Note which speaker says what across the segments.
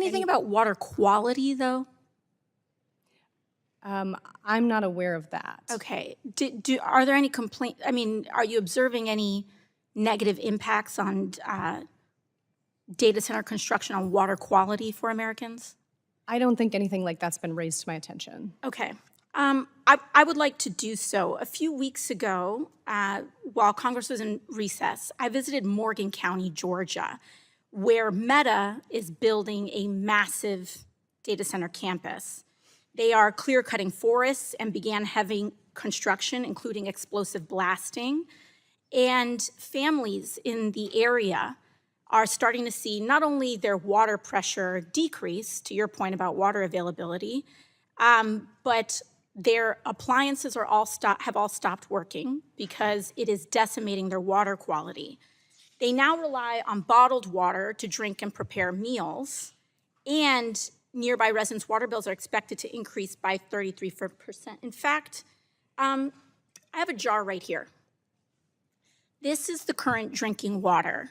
Speaker 1: Anything about water quality, though?
Speaker 2: I'm not aware of that.
Speaker 1: Okay. Are there any complaints? I mean, are you observing any negative impacts on data center construction on water quality for Americans?
Speaker 2: I don't think anything like that's been raised to my attention.
Speaker 1: Okay. I would like to do so. A few weeks ago, while Congress was in recess, I visited Morgan County, Georgia, where Meta is building a massive data center campus. They are clear-cutting forests and began heavy construction, including explosive blasting. And families in the area are starting to see not only their water pressure decrease, to your point about water availability, but their appliances are have all stopped working because it is decimating their water quality. They now rely on bottled water to drink and prepare meals, and nearby residents' water bills are expected to increase by 33%. In fact, I have a jar right here. This is the current drinking water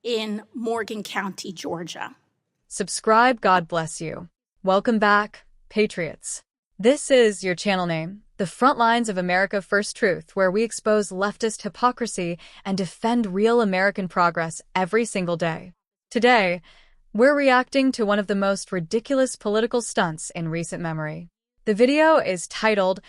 Speaker 1: in Morgan County, Georgia.
Speaker 3: Subscribe, God bless you. Welcome back, Patriots. This is your channel name, the front lines of America First Truth, where we expose leftist hypocrisy and defend real American progress every single day. Today, we're reacting to one of the most ridiculous political stunts in recent memory. The video is titled,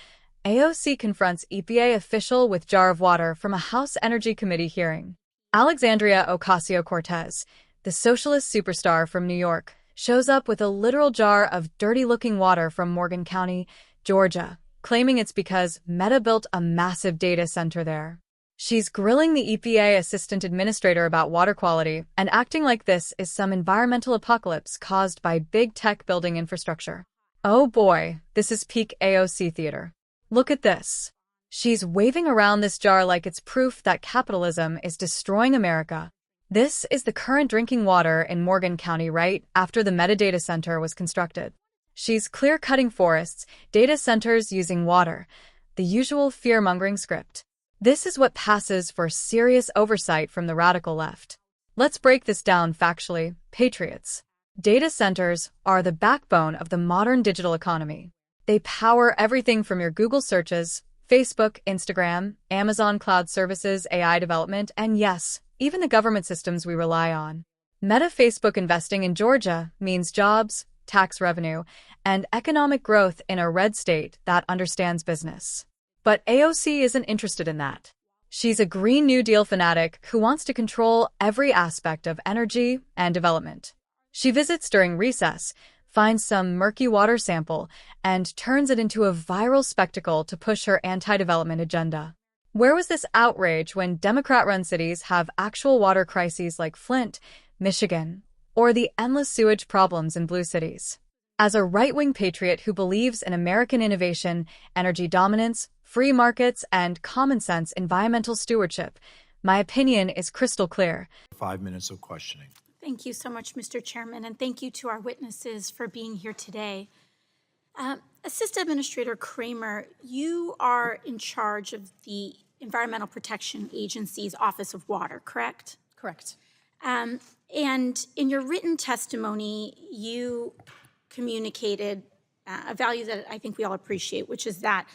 Speaker 3: AOC Confronts EPA Official with Jar of Water from a House Energy Committee Hearing. Alexandria Ocasio-Cortez, the socialist superstar from New York, shows up with a literal jar of dirty-looking water from Morgan County, Georgia, claiming it's because Meta built a massive data center there. She's grilling the EPA assistant administrator about water quality and acting like this is some environmental apocalypse caused by big tech building infrastructure. Oh boy, this is peak AOC theater. Look at this. She's waving around this jar like it's proof that capitalism is destroying America. This is the current drinking water in Morgan County right after the Meta data center was constructed. She's clear-cutting forests, data centers using water, the usual fear-mongering script. This is what passes for serious oversight from the radical left. Let's break this down factually, Patriots. Data centers are the backbone of the modern digital economy. They power everything from your Google searches, Facebook, Instagram, Amazon Cloud Services, AI development, and yes, even the government systems we rely on. Meta Facebook investing in Georgia means jobs, tax revenue, and economic growth in a red state that understands business. But AOC isn't interested in that. She's a Green New Deal fanatic who wants to control every aspect of energy and development. She visits during recess, finds some murky water sample, and turns it into a viral spectacle to push her anti-development agenda. Where was this outrage when Democrat-run cities have actual water crises like Flint, Michigan, or the endless sewage problems in blue cities? As a right-wing patriot who believes in American innovation, energy dominance, free markets, and common-sense environmental stewardship, my opinion is crystal clear.
Speaker 4: 5 minutes of questioning.
Speaker 1: Thank you so much, Mr. Chairman, and thank you to our witnesses for being here today. Assistant Administrator Kramer, you are in charge of the Environmental Protection Agency's Office of Water, correct?
Speaker 2: Correct.
Speaker 1: And in your written testimony, you communicated a value that I think we all appreciate, which is that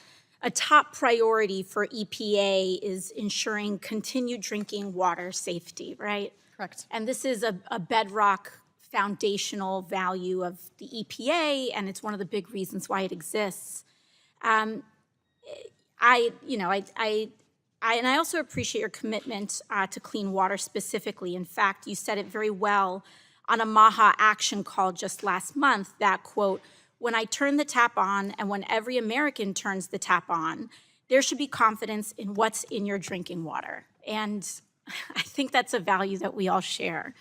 Speaker 1: a top priority for EPA is ensuring continued drinking water safety, right?
Speaker 2: Correct.
Speaker 1: And this is a bedrock foundational value of the EPA, and it's one of the big reasons why it exists. And I also appreciate your commitment to clean water specifically. In fact, you said it very well on a MAHA action call just last month that, quote, when I turn the tap on and when every American turns the tap on, there should be confidence in what's in your drinking water. And I think that's a value that we all share.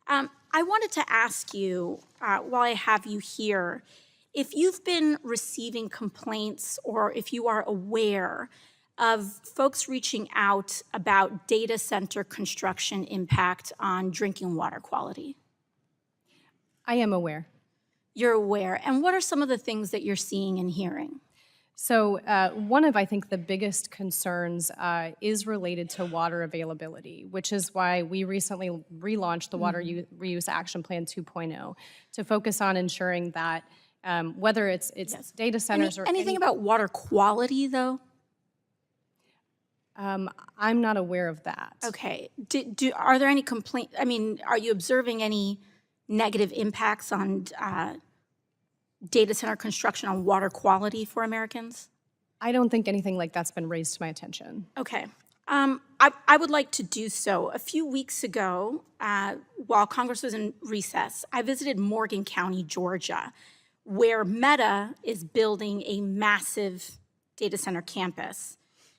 Speaker 1: I wanted to ask you, while I have you here, if you've been receiving complaints or if you are aware of folks reaching out about data center construction impact on drinking water quality.
Speaker 2: I am aware.
Speaker 1: You're aware. And what are some of the things that you're seeing and hearing?
Speaker 2: So one of, I think, the biggest concerns is related to water availability, which is why we recently relaunched the Water Reuse Action Plan 2.0 to focus on ensuring that whether it's data centers or
Speaker 1: Anything about water quality, though?
Speaker 2: I'm not aware of that.
Speaker 1: Okay. Are there any complaints? I mean, are you observing any negative impacts on data center construction on water quality for Americans?
Speaker 2: I don't think anything like that's been raised to my attention.
Speaker 1: Okay. I would like to do so. A few weeks ago, while Congress was in recess, I visited Morgan County, Georgia, where Meta is building a massive data center campus.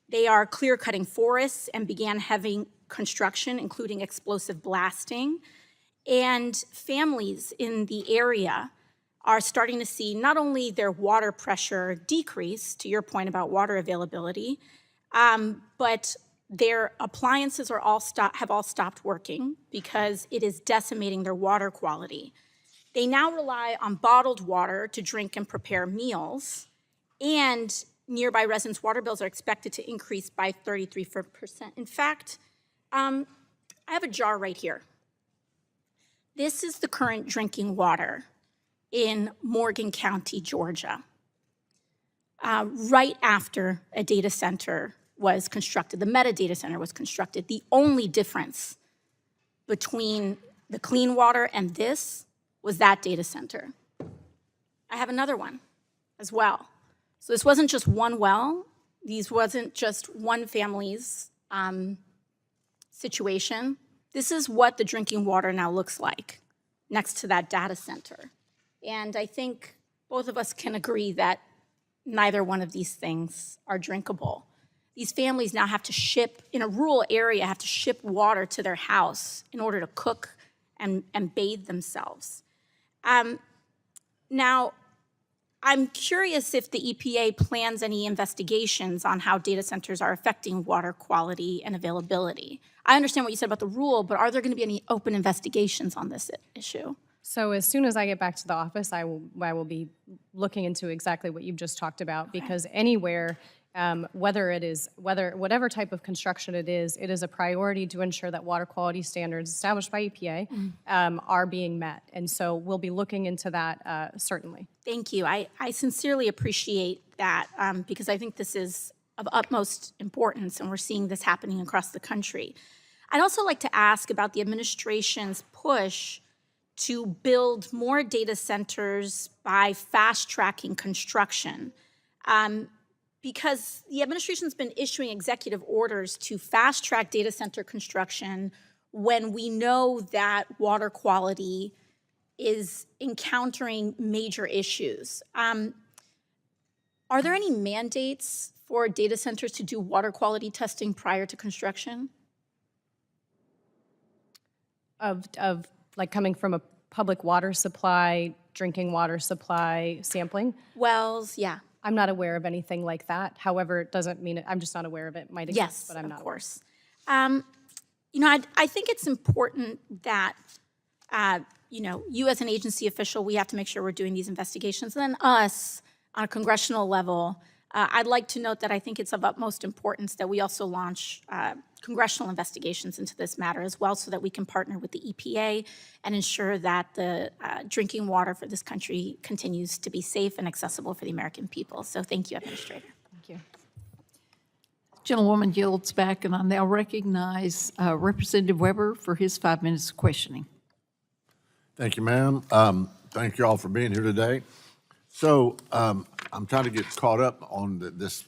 Speaker 1: They are clear-cutting forests and began heavy construction, including explosive blasting. And families in the area are starting to see not only their water pressure decrease, to your point about water availability, but their appliances have all stopped working because it is decimating their water quality. They now rely on bottled water to drink and prepare meals, and nearby residents' water bills are expected to increase by 33%. In fact, I have a jar right here. This is the current drinking water in Morgan County, Georgia, right after a data center was constructed. The Meta data center was constructed. The only difference between the clean water and this was that data center. I have another one as well. So this wasn't just one well. These wasn't just one family's situation. This is what the drinking water now looks like next to that data center. And I think both of us can agree that neither one of these things are drinkable. These families now have to ship, in a rural area, have to ship water to their house in order to cook and bathe themselves. Now, I'm curious if the EPA plans any investigations on how data centers are affecting water quality and availability. I understand what you said about the rule, but are there going to be any open investigations on this issue?
Speaker 2: So as soon as I get back to the office, I will be looking into exactly what you've just talked about, because anywhere, whatever type of construction it is a priority to ensure that water quality standards established by EPA are being met. And so we'll be looking into that certainly.
Speaker 1: Thank you. I sincerely appreciate that because I think this is of utmost importance, and we're seeing this happening across the country. I'd also like to ask about the administration's push to build more data centers by fast-tracking construction. Because the administration's been issuing executive orders to fast-track data center construction when we know that water quality is encountering major issues. Are there any mandates for data centers to do water quality testing prior to construction?
Speaker 2: Of like coming from a public water supply, drinking water supply sampling?
Speaker 1: Wells, yeah.
Speaker 2: I'm not aware of anything like that. However, it doesn't mean I'm just not aware of it. It might exist,
Speaker 1: Yes,
Speaker 2: but I'm not.
Speaker 1: Of course. I think it's important that you as an agency official, we have to make sure we're doing these investigations. And then us on a congressional level, I'd like to note that I think it's of utmost importance that we also launch congressional investigations into this matter as well, so that we can partner with the EPA and ensure that the drinking water for this country continues to be safe and accessible for the American people. So thank you, Administrator.
Speaker 2: Thank you.
Speaker 4: Gentlewoman yields back, and I now recognize Representative Weber for his 5 minutes of questioning.
Speaker 5: Thank you, ma'am. Thank you all for being here today. So I'm trying to get caught up on this.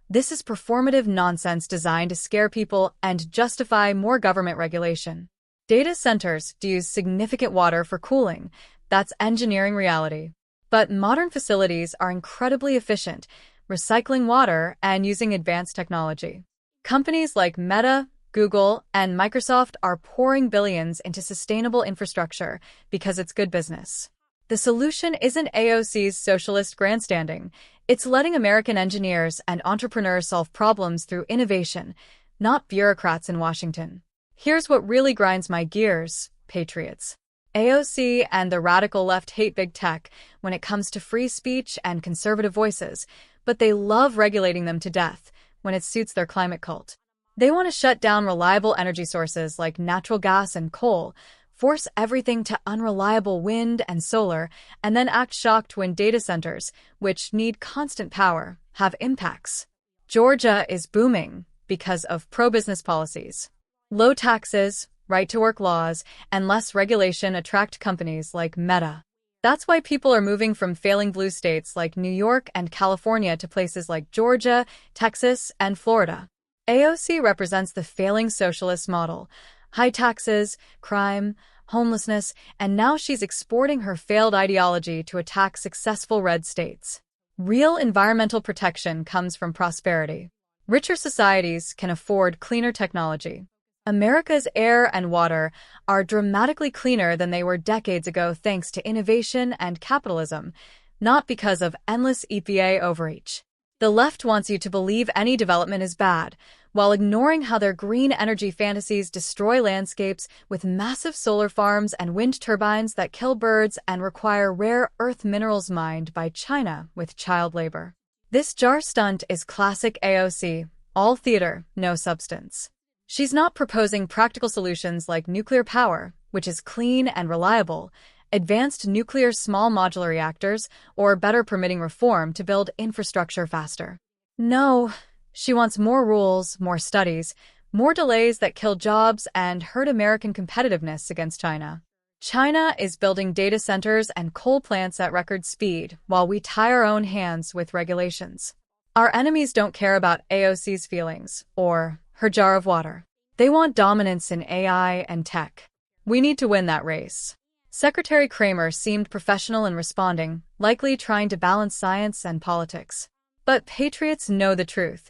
Speaker 3: This is performative nonsense designed to scare people and justify more government regulation. Data centers use significant water for cooling. That's engineering reality. But modern facilities are incredibly efficient, recycling water and using advanced technology. Companies like Meta, Google, and Microsoft are pouring billions into sustainable infrastructure because it's good business. The solution isn't AOC's socialist grandstanding. It's letting American engineers and entrepreneurs solve problems through innovation, not bureaucrats in Washington. Here's what really grinds my gears, patriots. AOC and the radical left hate big tech when it comes to free speech and conservative voices, but they love regulating them to death when it suits their climate cult. They want to shut down reliable energy sources like natural gas and coal, force everything to unreliable wind and solar, and then act shocked when data centers, which need constant power, have impacts. Georgia is booming because of pro-business policies. Low taxes, right-to-work laws, and less regulation attract companies like Meta. That's why people are moving from failing blue states like New York and California to places like Georgia, Texas, and Florida. AOC represents the failing socialist model: high taxes, crime, homelessness, and now she's exporting her failed ideology to attack successful red states. Real environmental protection comes from prosperity. Richer societies can afford cleaner technology. America's air and water are dramatically cleaner than they were decades ago thanks to innovation and capitalism, not because of endless EPA overreach. The left wants you to believe any development is bad, while ignoring how their green energy fantasies destroy landscapes with massive solar farms and wind turbines that kill birds and require rare earth minerals mined by China with child labor. This jar stunt is classic AOC, all theater, no substance. She's not proposing practical solutions like nuclear power, which is clean and reliable, advanced nuclear small modular reactors, or better permitting reform to build infrastructure faster. No, she wants more rules, more studies, more delays that kill jobs and hurt American competitiveness against China. China is building data centers and coal plants at record speed, while we tie our own hands with regulations. Our enemies don't care about AOC's feelings or her jar of water. They want dominance in AI and tech. We need to win that race. Secretary Kramer seemed professional in responding, likely trying to balance science and politics. But patriots know the truth.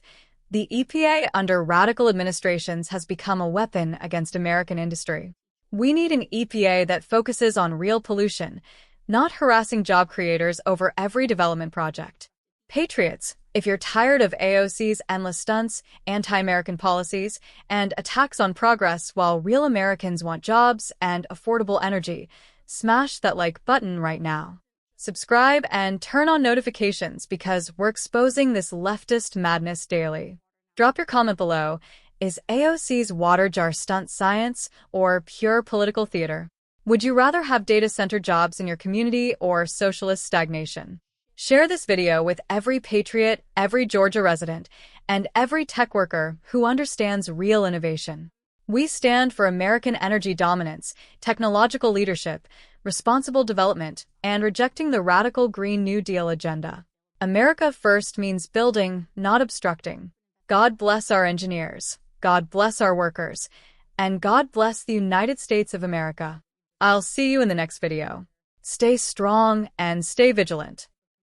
Speaker 3: The EPA under radical administrations has become a weapon against American industry. We need an EPA that focuses on real pollution, not harassing job creators over every development project. Patriots, if you're tired of AOC's endless stunts, anti-American policies, and attacks on progress while real Americans want jobs and affordable energy, smash that like button right now. Subscribe and turn on notifications because we're exposing this leftist madness daily. Drop your comment below. Is AOC's water jar stunt science or pure political theater? Would you rather have data center jobs in your community or socialist stagnation? Share this video with every patriot, every Georgia resident, and every tech worker who understands real innovation. We stand for American energy dominance, technological leadership, responsible development, and rejecting the radical Green New Deal agenda. America first means building, not obstructing. God bless our engineers, God bless our workers, and God bless the United States of America. I'll see you in the next video. Stay strong and stay vigilant.